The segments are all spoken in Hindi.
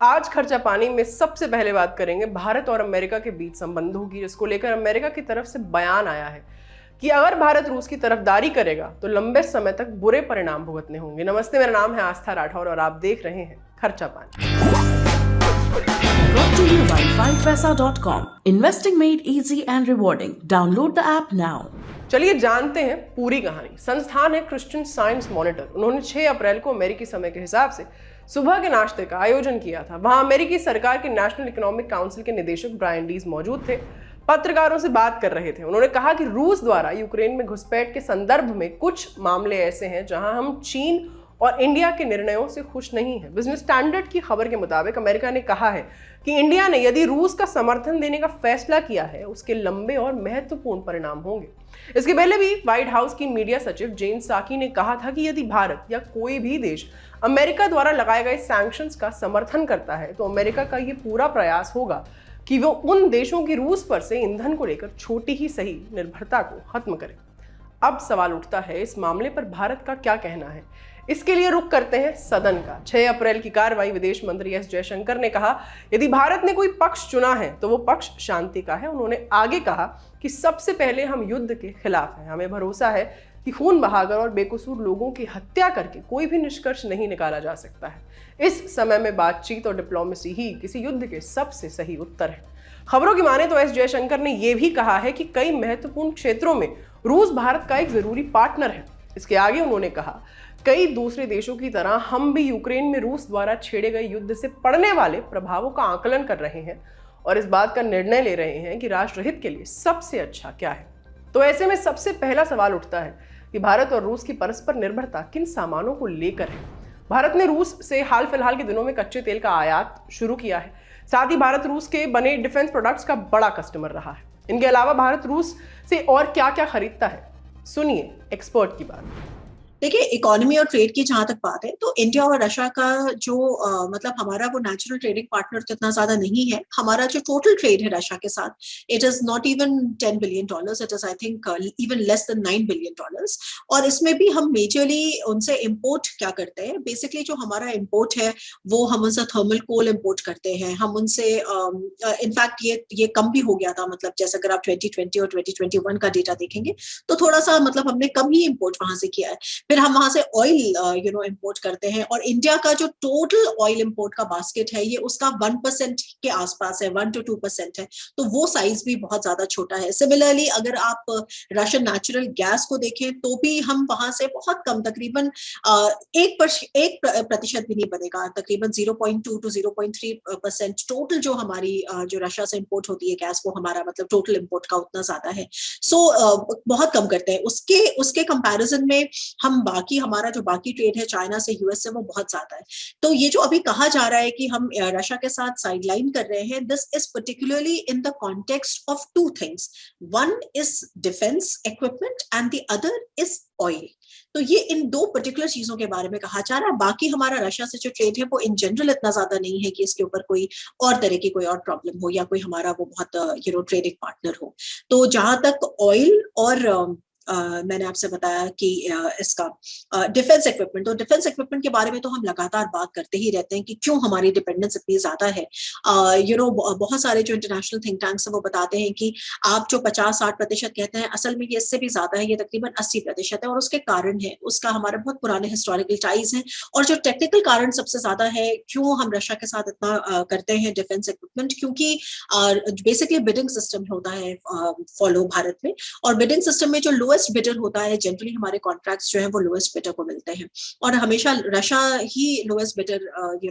आज खर्चा पानी में सबसे पहले बात करेंगे भारत और अमेरिका के बीच संबंधों की, जिसको लेकर अमेरिका की तरफ से बयान आया है कि अगर भारत रूस की तरफदारी करेगा तो लंबे समय तक बुरे परिणाम भुगतने होंगे। नमस्ते, मेरा नाम है आस्था राठौर और आप देख रहे हैं खर्चा पानी। Brought to you by 5paisa.com. Investing made easy and rewarding. Download the app now. चलिए जानते हैं पूरी कहानी। संस्थान है क्रिश्चियन साइंस मॉनिटर। उन्होंने 6 अप्रैल को अमेरिकी समय के हिसाब से सुबह के नाश्ते का आयोजन किया था। वहां अमेरिकी सरकार के नेशनल इकोनॉमिक काउंसिल के निदेशक ब्रायन डीज मौजूद थे, पत्रकारों से बात कर रहे थे। उन्होंने कहा कि रूस द्वारा यूक्रेन में घुसपैठ के संदर्भ में कुछ मामले ऐसे हैं जहां हम चीन और इंडिया के निर्णयों से खुश नहीं है। बिजनेस स्टैंडर्ड की खबर के मुताबिक अमेरिका ने कहा है कि इंडिया ने यदि रूस का समर्थन देने का फैसला किया है, उसके लंबे और महत्वपूर्ण परिणाम होंगे। इसके पहले भी व्हाइट हाउस की मीडिया सचिव जेन साकी ने कहा था कि यदि भारत या कोई भी देश अमेरिका द्वारा लगाए गए सैंक्शंस का समर्थन करता है तो अमेरिका का ये पूरा प्रयास होगा कि वो उन देशों की रूस पर से ईंधन को लेकर छोटी ही सही निर्भरता को खत्म करे। अब सवाल उठता है, इस मामले पर भारत का क्या कहना है। इसके लिए रुख करते हैं सदन का। 6 अप्रैल की कार्रवाई विदेश मंत्री एस जयशंकर ने कहा, यदि भारत ने कोई पक्ष चुना है तो वो पक्ष शांति का है। उन्होंने आगे कहा कि सबसे पहले हम युद्ध के खिलाफ हैं। हमें भरोसा है कि खून बहाकर और बेकसूर लोगों की हत्या करके कोई भी निष्कर्ष नहीं निकाला जा सकता है। इस समय में बातचीत और डिप्लोमेसी ही किसी युद्ध के सबसे सही उत्तर है। खबरों की माने तो एस जयशंकर ने यह भी कहा है कि कई महत्वपूर्ण क्षेत्रों में रूस भारत का एक जरूरी पार्टनर है। इसके आगे उन्होंने कहा, कई दूसरे देशों की तरह हम भी यूक्रेन में रूस द्वारा छेड़े गए युद्ध से पड़ने वाले प्रभावों का आकलन कर रहे हैं और इस बात का निर्णय ले रहे हैं कि राष्ट्रहित के लिए सबसे अच्छा क्या है। तो ऐसे में सबसे पहला सवाल उठता है कि भारत और रूस की परस्पर निर्भरता किन सामानों को लेकर है। भारत ने रूस से हाल फिलहाल के दिनों में कच्चे तेल का आयात शुरू किया है। साथ ही भारत रूस के बने डिफेंस प्रोडक्ट्स का बड़ा कस्टमर रहा है। इनके अलावा भारत रूस से और क्या क्या खरीदता है, सुनिए एक्सपर्ट की बात। देखिए, इकोनॉमी और ट्रेड की जहां तक बात है तो इंडिया और रशिया का जो मतलब हमारा वो नेचुरल ट्रेडिंग पार्टनर तो इतना ज्यादा नहीं है। हमारा जो टोटल ट्रेड है रशिया के साथ, it is not even $10 billion, it is I think even less than $9 billion. और इसमें भी हम मेजरली उनसे इम्पोर्ट क्या करते हैं, बेसिकली जो हमारा इम्पोर्ट है वो हम उनसे थर्मल कोल इम्पोर्ट करते हैं। हम उनसे इनफैक्ट ये कम भी हो गया था, मतलब जैसे अगर आप 2020 और 2021 का डेटा देखेंगे तो थोड़ा सा मतलब हमने कम ही इम्पोर्ट वहां से किया है। फिर हम वहां से ऑयल इम्पोर्ट करते हैं और इंडिया का जो टोटल ऑयल इम्पोर्ट का बास्केट है ये उसका 1% के आसपास है, 1 to 2% है। तो वो साइज भी बहुत ज्यादा छोटा है। सिमिलरली अगर आप रशियन नेचुरल गैस को देखें तो भी हम वहां से बहुत कम, तकरीबन 1% भी नहीं बनेगा, तकरीबन 0.2 to 0.3% टोटल जो हमारी जो रशिया से इम्पोर्ट होती है गैस, वो हमारा मतलब टोटल इम्पोर्ट का उतना ज्यादा है। सो बहुत कम करते हैं। उसके कंपैरिजन में हम बाकी हमारा जो बाकी ट्रेड है चाइना से, यूएस से, वो बहुत ज्यादा है। तो ये जो अभी कहा जा रहा है कि हम रशिया के साथ साइडलाइन कर रहे हैं, this is particularly in the context of 2 things. One is defence equipment and the other is oil. तो ये इन 2 पर्टिकुलर चीजों के बारे में कहा जा रहा है। बाकी हमारा रशिया से जो ट्रेड है वो इन जनरल इतना ज्यादा नहीं है कि इसके ऊपर कोई और तरह की कोई और प्रॉब्लम हो या कोई हमारा वो बहुत ट्रेडिंग पार्टनर हो। तो जहां तक ऑयल और मैंने आपसे बताया कि इसका डिफेंस इक्विपमेंट, तो डिफेंस इक्विपमेंट के बारे में तो हम लगातार बात करते ही रहते हैं कि क्यों हमारी डिपेंडेंस इतनी ज्यादा है। बहुत सारे जो इंटरनेशनल थिंक टैंक्स है वो बताते हैं कि आप जो 50-60% कहते हैं, असल में ये इससे भी ज्यादा है, ये तकरीबन 80% है। और उसके कारण है, उसका हमारे बहुत पुराने हिस्टोरिकल टाइज हैं। और जो टेक्निकल कारण सबसे ज्यादा है क्यों हम रशिया के साथ इतना करते हैं डिफेंस इक्विपमेंट, क्योंकि बेसिकली बिडिंग सिस्टम होता है फॉलो भारत में। और बिडिंग सिस्टम में जो लोएस्ट बिडर होता है, जनरली हमारे कॉन्ट्रैक्ट्स जो है वो लोएस्ट बिडर को मिलते हैं और हमेशा रशिया ही लोएस्ट बिडर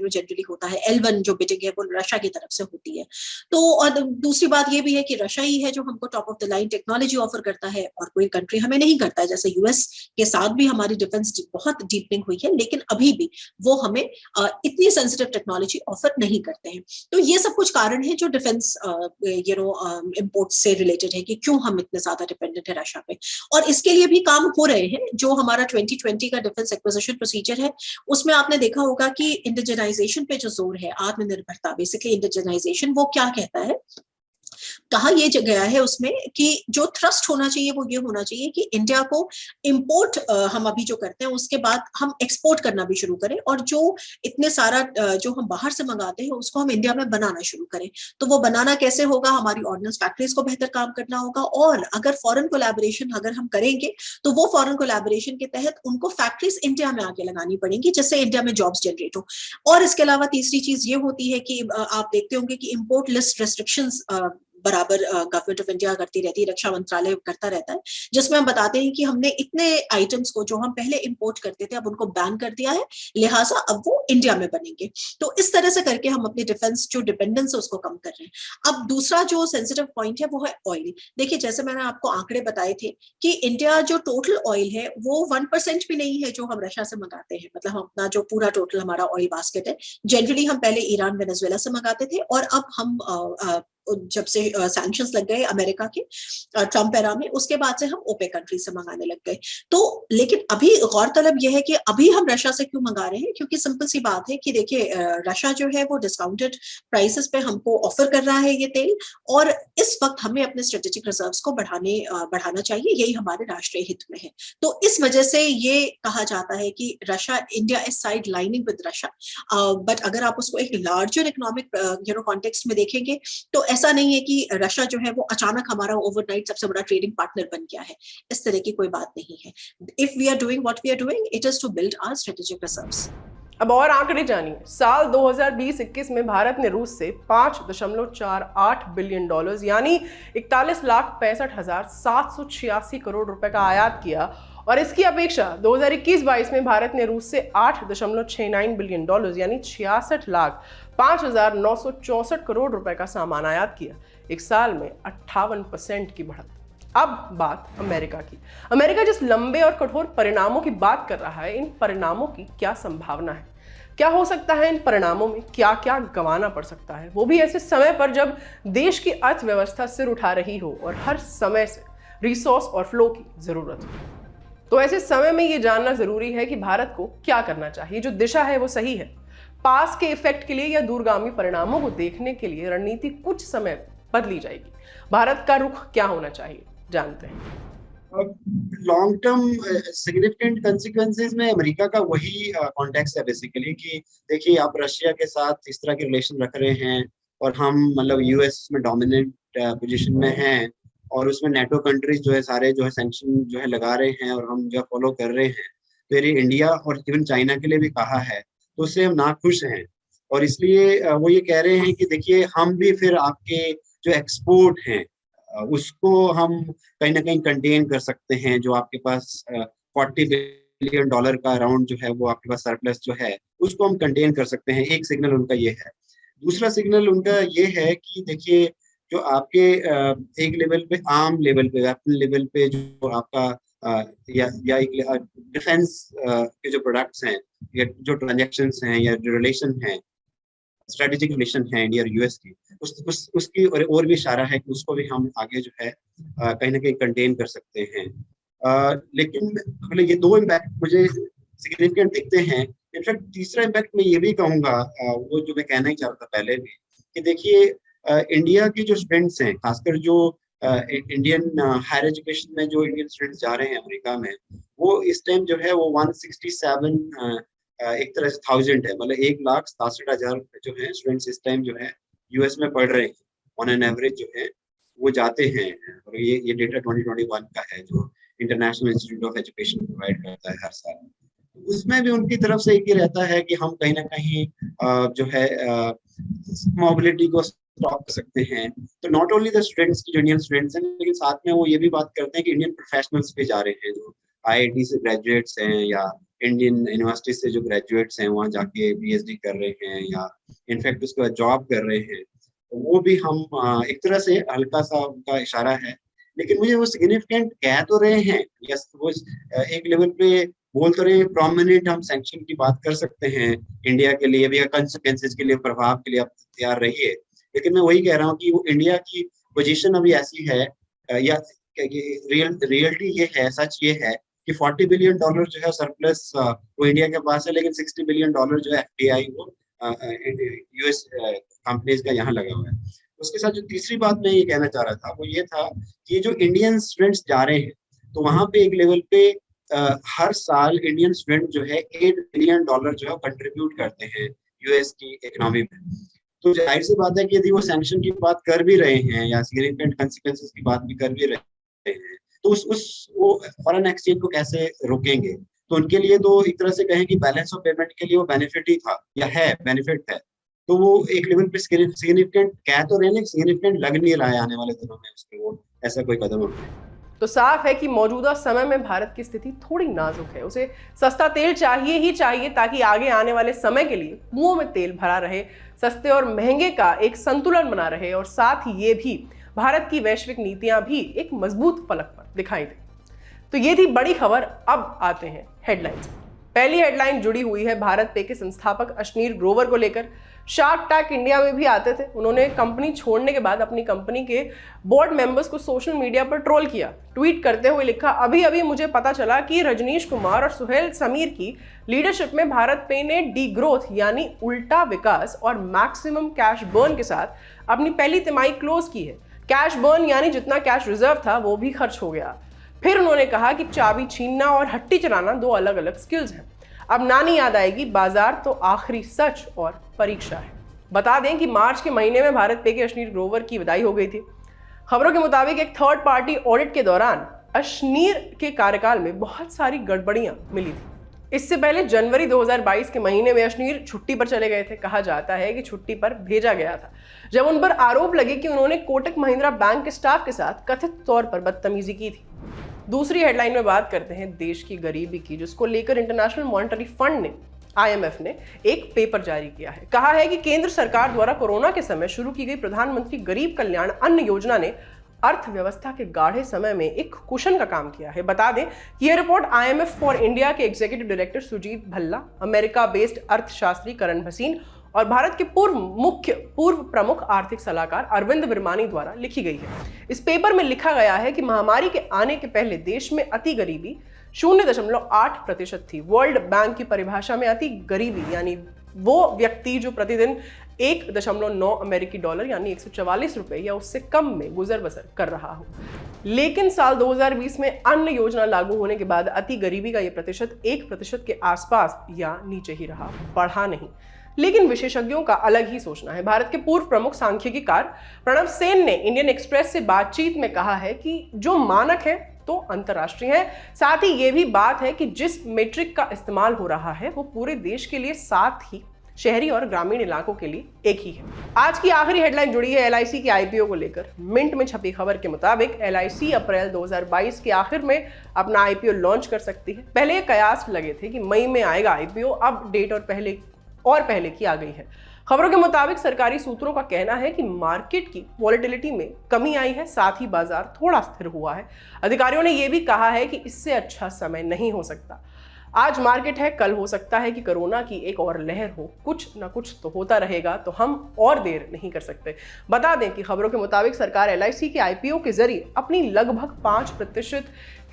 जनरली होता है। L1 जो बिडिंग है वो रशिया की तरफ से होती है। तो और दूसरी बात ये भी है कि रशिया ही है जो हमको top of the line technology offer करता है और कोई कंट्री हमें नहीं करता है। जैसे यूएस के साथ भी हमारी डिफेंस बहुत डीपनिंग हुई है, लेकिन अभी भी वो हमें इतनी सेंसिटिव टेक्नोलॉजी ऑफर नहीं करते हैं। तो ये सब कुछ कारण है जो डिफेंस इम्पोर्ट से रिलेटेड है कि क्यों हम इतने ज्यादा डिपेंडेंट है रशिया पे। और इसके लिए भी काम हो रहे हैं। जो हमारा 2020 का डिफेंस एक्विजिशन प्रोसीजर है उसमें आपने देखा होगा कि इंडिजिनाइजेशन पे जो जोर है, आत्मनिर्भरता, बेसिकली इंडिजिनाइजेशन, वो क्या कहता है, कहा ये गया है उसमें कि जो थ्रस्ट होना चाहिए वो ये होना चाहिए कि इंडिया को इंपोर्ट हम अभी जो करते हैं उसके बाद हम एक्सपोर्ट करना भी शुरू करें, और जो इतने सारा जो हम बाहर से मंगाते हैं उसको हम इंडिया में बनाना शुरू करें। तो वो बनाना कैसे होगा? हमारी ऑर्डिनेंस फैक्ट्रीज को बेहतर काम करना होगा, और अगर फॉरेन कोलैबोरेशन अगर हम करेंगे तो वो फॉरेन कोलैबोरेशन के तहत उनको फैक्ट्रीज इंडिया में आके लगानी पड़ेंगी, जिससे इंडिया में जॉब्स जनरेट हो। और इसके अलावा तीसरी चीज ये होती है कि आप देखते होंगे कि इंपोर्ट लिस्ट रेस्ट्रिक्शंस बराबर गवर्नमेंट ऑफ इंडिया करती रहती है, रक्षा मंत्रालय करता रहता है, जिसमें हम बताते हैं कि हमने इतने आइटम्स को जो हम पहले इंपोर्ट करते थे अब उनको बैन कर दिया है, लिहाजा अब वो इंडिया में बनेंगे। तो इस तरह से करके हम अपने डिफेंस जो डिपेंडेंस है उसको कम कर रहे हैं। अब दूसरा जो सेंसिटिव पॉइंट है वो है ऑयल। देखिए, जैसे मैंने आपको आंकड़े बताए थे कि इंडिया जो टोटल ऑयल है वो 1% भी नहीं है जो हम रशिया से मंगाते हैं। मतलब हम अपना जो पूरा टोटल हमारा ऑयल बास्केट है, जनरली हम पहले ईरान वेनेजुएला से मंगाते थे, और अब हम जब से सैंक्शंस लग गए अमेरिका के ट्रम्प एरा में, उसके बाद से हम ओपेक कंट्री से मंगाने लग गए। तो लेकिन अभी गौरतलब यह है कि अभी हम रशिया से क्यों मंगा रहे हैं, क्योंकि सिंपल सी बात है कि देखिए रशिया जो है वो डिस्काउंटेड प्राइसेस पे हमको ऑफर कर रहा है ये तेल, और इस वक्त हमें अपने स्ट्रेटेजिक रिजर्व्स को बढ़ाना चाहिए, यही हमारे राष्ट्रीय हित में है। तो इस वजह से ये कहा जाता है कि Russia, India is side lining with Russia. But अगर आप उसको एक लार्जर इकोनॉमिक कॉन्टेक्स्ट में देखेंगे तो ऐसा नहीं है कि रशिया जो है वो अचानक हमारा ओवरनाइट सबसे बड़ा ट्रेडिंग पार्टनर बन गया है, इस तरह की कोई बात नहीं है। If we are doing what we are doing, it is to build our strategic reserves. अब और आंकड़े जानिए। साल 2020-21 में भारत ने रूस से 5.48 बिलियन डॉलर्स यानी 41,65,786 करोड़ रुपए का आयात किया, और इसकी अपेक्षा 2021-22 में भारत ने रूस से 8.69 बिलियन डॉलर्स यानी 66,05,964 करोड़ रुपए का सामान आयात किया। एक साल में 58% की बढ़त। अब बात अमेरिका की। अमेरिका जिस लंबे और कठोर परिणामों की बात कर रहा है, इन परिणामों की क्या संभावना है? क्या हो सकता है इन परिणामों में? क्या क्या गंवाना पड़ सकता है, वो भी ऐसे समय पर जब देश की अर्थव्यवस्था सिर उठा रही हो और हर समय से रिसोर्स और फ्लो की जरूरत हो? तो ऐसे समय में ये जानना जरूरी है कि भारत को क्या करना चाहिए, जो दिशा है वो सही है। पास के इफेक्ट के लिए या दूरगामी परिणामों को देखने के लिए रणनीति कुछ समय बदली जाएगी। भारत का रुख क्या होना चाहिए, जानते हैं। लॉन्ग टर्म सिग्निफिकेंट कंसिक्वेंसेस में अमेरिका का वही कॉन्टेक्स्ट है बेसिकली, कि देखिए आप रशिया के साथ इस तरह के रिलेशन रख रहे हैं और हम मतलब यूएस में डोमिनेंट पोजीशन में हैं, और उसमें नेटो कंट्रीज जो है सारे जो है सैंक्शन जो है लगा रहे हैं और हम जो फॉलो कर रहे हैं। तो ये इंडिया और इवन चाइना के लिए भी कहा है, तो उससे हम नाखुश हैं, और इसलिए वो ये कह रहे हैं कि देखिए हम भी फिर आपके जो एक्सपोर्ट हैं उसको हम कहीं ना कहीं कंटेन कर सकते हैं। जो आपके पास 40 बिलियन डॉलर का अराउंड जो है वो आपके पास सरप्लस जो है उसको हम कंटेन कर सकते हैं। एक सिग्नल उनका ये है। दूसरा सिग्नल उनका ये है कि देखिए जो आपके एक लेवल पे, आम लेवल पे, वेपन लेवल पे जो आपका या एक डिफेंस के जो प्रोडक्ट्स हैं या जो ट्रांजैक्शंस हैं या जो रिलेशन हैं, स्ट्रेटेजिक रिलेशन है इंडिया और यूएस की, उसकी और भी इशारा है कि उसको भी हम आगे जो है कहीं ना कहीं कंटेन कर सकते हैं। लेकिन मतलब ये दो इम्पैक्ट मुझे सिग्निफिकेंट दिखते हैं। इनफैक्ट तीसरा इम्पैक्ट मैं ये भी कहूँगा, वो जो मैं कहना ही चाह रहा था पहले भी, कि देखिए इंडिया के जो स्टूडेंट्स हैं, खासकर जो इंडियन हायर एजुकेशन में जो इंडियन स्टूडेंट्स जा रहे हैं अमेरिका में, वो इस टाइम जो है वो 167 एक तरह से 1000 है, मतलब 1,67,000 जो है स्टूडेंट्स इस टाइम जो है यूएस में पढ़ रहे हैं ऑन एन एवरेज जो है वो जाते हैं। और ये डेटा 2021 का है जो international institute of education provide करता है हर साल। उसमें भी उनकी तरफ से एक ही रहता है कि हम कहीं ना कहीं जो है मोबिलिटी को स्टॉप कर सकते हैं। तो नॉट ओनली द स्टूडेंट्स की, जो इंडियन स्टूडेंट्स हैं, लेकिन साथ में वो ये भी बात करते हैं कि इंडियन प्रोफेशनल्स भी जा रहे हैं, जो आईआईटी से ग्रेजुएट्स हैं या इंडियन यूनिवर्सिटी से जो ग्रेजुएट्स हैं वहाँ जाके पीएचडी कर रहे हैं या इनफैक्ट उसके बाद जॉब कर रहे हैं। तो वो भी हम एक तरह से हल्का सा उनका इशारा है। लेकिन मुझे वो सिग्निफिकेंट कह तो रहे हैं, यस वो एक लेवल पे बोल तो रहे हैं, प्रोमिनेंट हम सैंक्शन की बात कर सकते हैं इंडिया के लिए भी, कंसिक्वेंसेस के लिए, प्रभाव के लिए आप तैयार रहिए। लेकिन मैं वही कह रहा हूँ कि वो इंडिया की पोजीशन अभी ऐसी है, या रियलिटी ये है, सच ये है कि 40 बिलियन डॉलर जो है सरप्लस वो इंडिया के पास है, लेकिन 60 बिलियन डॉलर जो है एफडीआई वो यूएस कंपनीज का यहाँ लगा हुआ है। उसके साथ जो तीसरी बात मैं ये कहना चाह रहा था वो ये था कि ये जो इंडियन स्टूडेंट्स जा रहे हैं तो वहां पे एक लेवल पे हर साल इंडियन स्टूडेंट जो है $8 बिलियन जो है कंट्रीब्यूट करते हैं यूएस की इकोनॉमी में। तो जाहिर सी बात है कि यदि वो सैंक्शन की बात कर भी रहे हैं या सिग्निफिकेंट कंसिक्वेंसेस की बात भी कर भी रहे हैं तो वो फॉरेन एक्सचेंज को कैसे रोकेंगे। तो उनके लिए तो एक तरह से कहें कि बैलेंस ऑफ पेमेंट के लिए वो बेनिफिट ही था या है, बेनिफिट है। तो वो एक लेवल पे सिग्निफिकेंट कह तो रहे हैं, सिग्निफिकेंट लग नहीं रहा है आने वाले दिनों में उसके वो ऐसा कोई कदम उठाए। तो साफ है कि मौजूदा समय में भारत की स्थिति थोड़ी नाजुक है। उसे सस्ता तेल चाहिए ही चाहिए ताकि आगे आने वाले समय के लिए मुंह में तेल भरा रहे, सस्ते और महंगे का एक संतुलन बना रहे और साथ ही ये भी भारत की वैश्विक नीतियां भी एक मजबूत फलक पर दिखाई दे। तो ये थी बड़ी खबर। अब आते हैं हेडलाइंस। पहली हेडलाइन जुड़ी हुई है भारत पे के संस्थापक अशनीर ग्रोवर को लेकर। शार्क टैंक इंडिया में भी आते थे। उन्होंने कंपनी छोड़ने के बाद अपनी कंपनी के बोर्ड मेंबर्स को सोशल मीडिया पर ट्रोल किया। ट्वीट करते हुए लिखा, अभी अभी मुझे पता चला कि रजनीश कुमार और सुहेल समीर की लीडरशिप में भारत पे ने डी ग्रोथ यानी उल्टा विकास और मैक्सिमम कैश बर्न के साथ अपनी पहली तिमाही क्लोज की है। कैश बर्न यानी जितना कैश रिजर्व था वो भी खर्च हो गया। फिर उन्होंने कहा कि चाबी छीनना और हट्टी चलाना दो अलग अलग स्किल्स हैं। अब नानी याद आएगी, बाजार तो आखिरी सच और परीक्षा है। बता दें कि मार्च के महीने में भारत पे के अशनीर ग्रोवर की विदाई हो गई थी। खबरों के मुताबिक एक थर्ड पार्टी ऑडिट के दौरान अशनीर के कार्यकाल में बहुत सारी गड़बड़ियां मिली थी। इससे पहले जनवरी 2022 के महीने में अशनीर छुट्टी पर चले गए थे। कहा जाता है कि छुट्टी पर भेजा गया था जब उन पर आरोप लगे कि उन्होंने कोटक महिंद्रा बैंक के स्टाफ के साथ कथित तौर पर बदतमीजी की थी। दूसरी हेडलाइन में बात करते हैं देश की गरीबी की, जिसको लेकर इंटरनेशनल मॉनेटरी फंड ने, IMF ने एक पेपर जारी किया है। कहा है कि केंद्र सरकार द्वारा कोरोना के समय शुरू की गई प्रधानमंत्री गरीब कल्याण अन्न योजना ने अर्थव्यवस्था के गाढ़े समय में एक कुशन का काम किया है। बता दें कि यह रिपोर्ट IMF फॉर इंडिया के executive director Sujit Bhalla, America based अर्थशास्त्री करण भसीन और भारत के पूर्व प्रमुख आर्थिक सलाहकार अरविंद विरमानी द्वारा लिखी गई है। इस पेपर में लिखा गया है कि महामारी के आने के पहले देश में अति गरीबी 0.8% थी। वर्ल्ड बैंक की परिभाषा में अति गरीबी यानी वो व्यक्ति जो प्रतिदिन 1.9 अमेरिकी डॉलर यानी 144 रुपए या उससे कम में गुजर बसर कर रहा हो। लेकिन साल 2020 में अन्न योजना लागू होने के बाद अति गरीबी का ये प्रतिशत 1% के आसपास या नीचे ही रहा, बढ़ा नहीं। लेकिन विशेषज्ञों का अलग ही सोचना है। भारत के पूर्व प्रमुख सांख्यिकीकार प्रणव सेन ने इंडियन एक्सप्रेस से बातचीत में कहा है कि जो मानक है तो अंतर्राष्ट्रीय है। साथ ही ये भी बात है कि जिस मेट्रिक का इस्तेमाल हो रहा है वो पूरे देश के लिए, साथ ही शहरी और ग्रामीण इलाकों के लिए एक ही है। आज की आखिरी हेडलाइन जुड़ी है LIC की IPO को लेकर। मिंट में छपी खबर के मुताबिक LIC अप्रैल 2022 के आखिर में अपना IPO लॉन्च कर सकती है। पहले कयास लगे थे कि मई में आएगा IPO, अब डेट और पहले की आ गई है। खबरों के मुताबिक सरकारी सूत्रों का कहना है कि मार्केट की वॉलेटिलिटी में कमी आई है, साथ ही बाजार थोड़ा स्थिर हुआ है। अधिकारियों ने यह भी कहा है कि इससे अच्छा समय नहीं हो सकता। आज मार्केट है, कल हो सकता है कि कोरोना की एक और लहर हो। कुछ ना कुछ तो होता रहेगा, तो हम और देर नहीं कर सकते। बता दें कि खबरों के मुताबिक सरकार LIC के IPO के जरिए अपनी लगभग 5%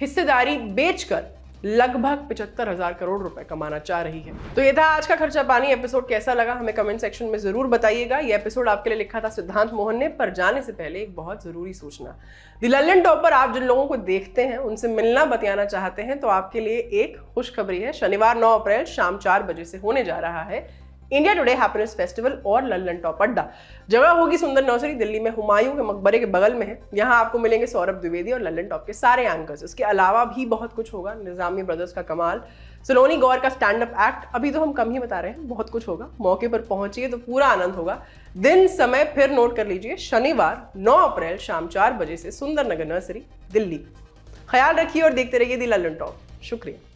हिस्सेदारी बेचकर लगभग 75,000 करोड़ रुपए कमाना चाह रही है। तो ये था आज का खर्चा पानी एपिसोड। कैसा लगा हमें कमेंट सेक्शन में जरूर बताइएगा। ये एपिसोड आपके लिए लिखा था सिद्धांत मोहन ने। पर जाने से पहले एक बहुत जरूरी सूचना, द लल्लन टॉप पर आप जिन लोगों को देखते हैं, उनसे मिलना बतियाना चाहते हैं, तो आपके लिए एक खुशखबरी है। शनिवार 9 अप्रैल शाम 4 बजे से होने जा रहा है इंडिया टुडे हैप्पीनेस फेस्टिवल और लल्लन टॉप अड्डा। जगह होगी सुंदर नर्सरी, दिल्ली में हुमायूं के मकबरे के बगल में है। यहाँ आपको मिलेंगे सौरभ द्विवेदी और लल्लन टॉप के सारे एंकर्स। इसके अलावा भी बहुत कुछ होगा। निजामी ब्रदर्स का कमाल, सलोनी गौर का स्टैंड अप एक्ट, अभी तो हम कम ही बता रहे हैं, बहुत कुछ होगा। मौके पर पहुंचिए तो पूरा आनंद होगा। दिन समय फिर नोट कर लीजिए, शनिवार 9 अप्रैल शाम 4 बजे से सुंदर नगर नर्सरी, दिल्ली। ख्याल रखिए और देखते रहिए द लल्लन टॉप। शुक्रिया।